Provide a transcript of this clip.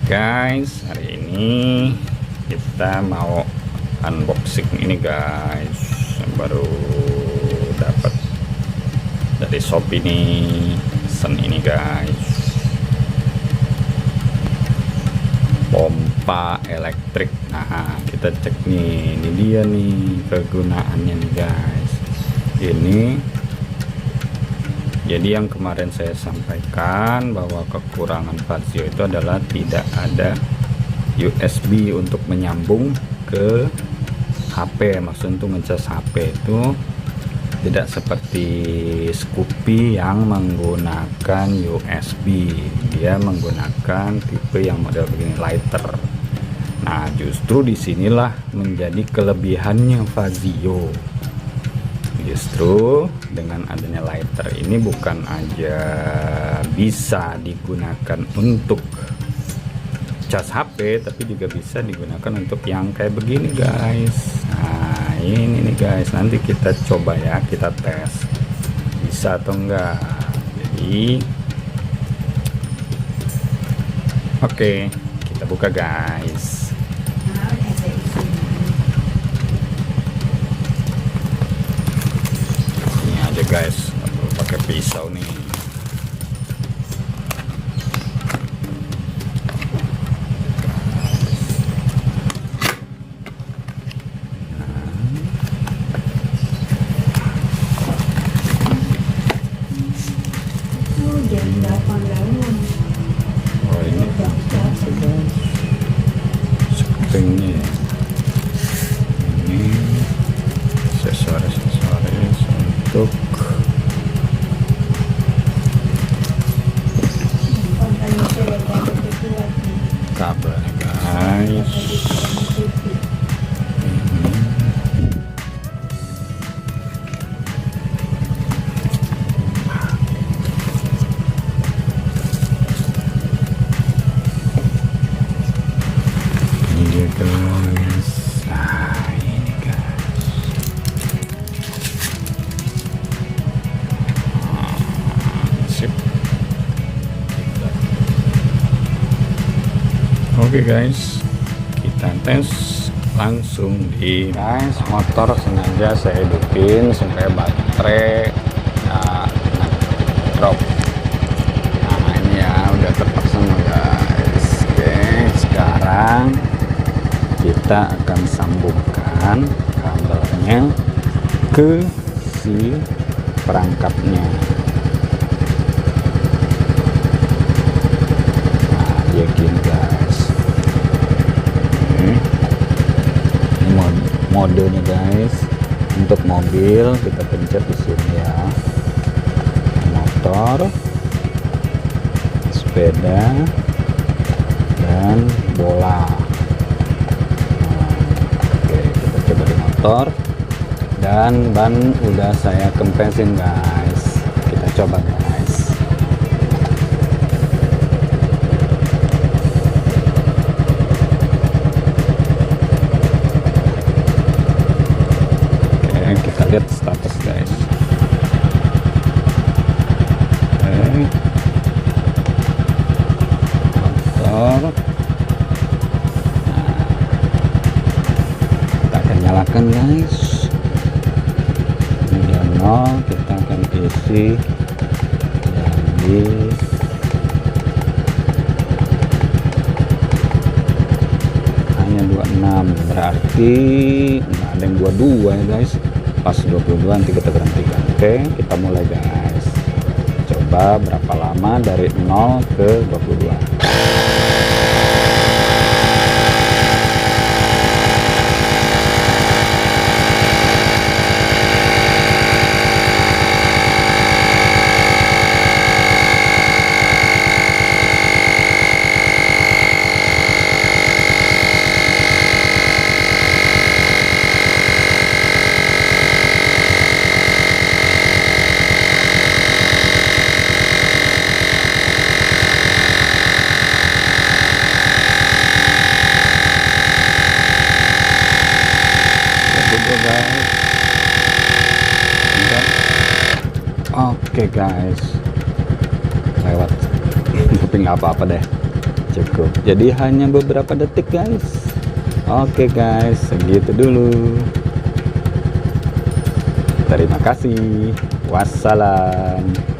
Guys, hari ini kita mau unboxing ini guys, baru dapat dari Shopee nih, sen ini guys, pompa elektrik. Nah, kita cek nih, ini dia nih kegunaannya nih guys. Ini jadi yang kemarin saya sampaikan bahwa kekurangan Vazio itu adalah tidak ada USB untuk menyambung ke HP. Maksudnya untuk ngecas HP itu tidak seperti Scoopy yang menggunakan USB. Dia menggunakan tipe yang model begini, lighter. Nah, justru disinilah menjadi kelebihannya Vazio. Justru dengan adanya lighter ini bukan aja bisa digunakan untuk cas HP, tapi juga bisa digunakan untuk yang kayak begini guys. Nah, ini nih guys, nanti kita coba ya, kita tes bisa atau enggak. Jadi oke, kita buka guys. Guys, nggak perlu pakai pisau nih. Oh, ini springnya. Ini aksesoris untuk kabel guys. Ini dia guys. Nah, ini guys. Sip. Oke guys, kita tes langsung di guys. Motor sengaja saya hidupin supaya baterai nggak drop. Nah, ini ya udah terpasang guys. Oke, sekarang kita akan sambungkan kabelnya ke si perangkapnya. Nah, dia gini guys. Modenya guys, untuk mobil kita pencet di sini ya, motor, sepeda, dan bola. Nah, oke, kita coba di motor, dan ban udah saya kempesin guys. Kita coba guys. Kita lihat status guys. Motor. Nah, kita akan nyalakan guys. Ini udah 0, kita akan isi jadi hanya 26, berarti nggak ada yang 22 ya guys. Pas 22 nanti kita berhentikan. Oke, kita mulai guys. Coba berapa lama dari 0 ke 22. Oke guys, lewat tapi nggak apa-apa deh, cukup. Jadi hanya beberapa detik guys. Oke guys, segitu dulu. Terima kasih. Wassalam.